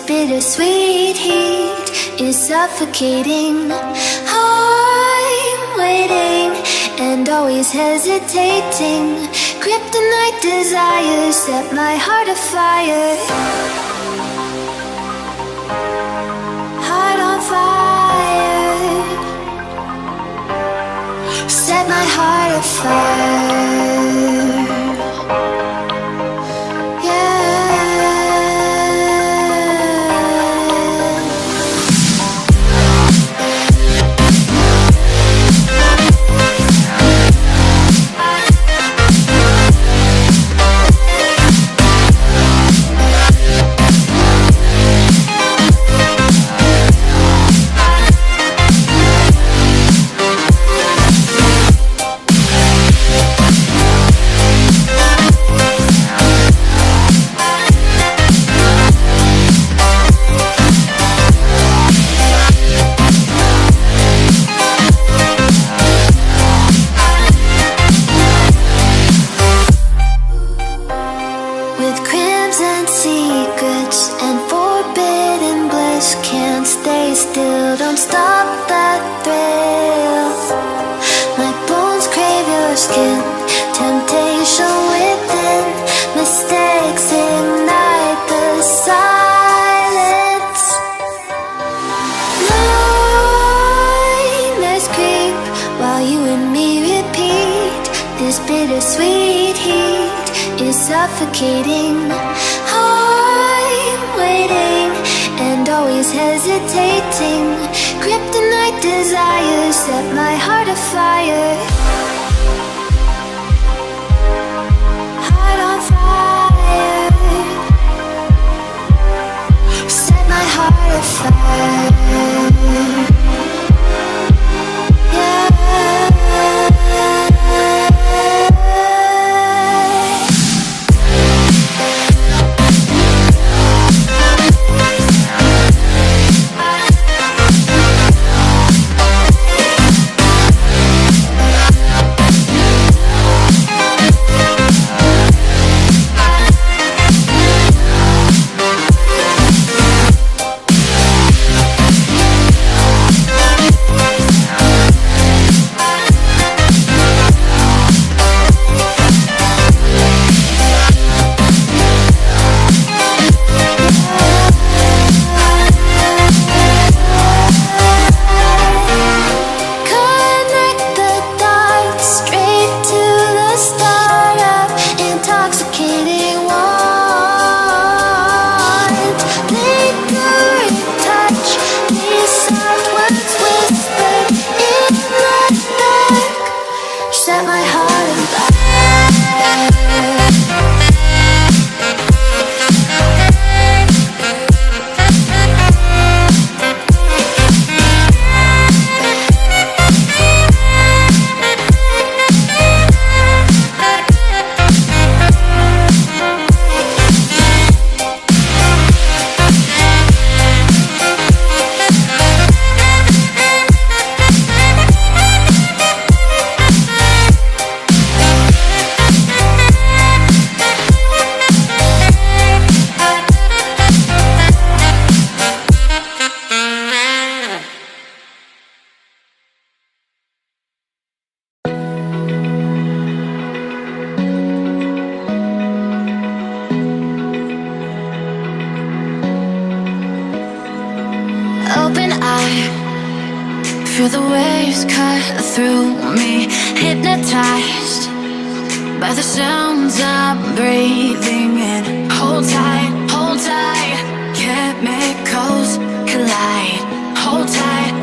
bittersweet heat is suffocating. I'm waiting and always hesitating. Kryptonite desires set my heart afire. Heart on fire. Set my heart afire. Bittersweet heat is suffocating. I'm waiting and always hesitating. Kryptonite desires set my heart afire. Heart on fire. Set my heart afire. Open eye, feel the waves cut through me. Hypnotized by the sounds I'm breathing in. Hold tight, chemicals collide. Hold tight,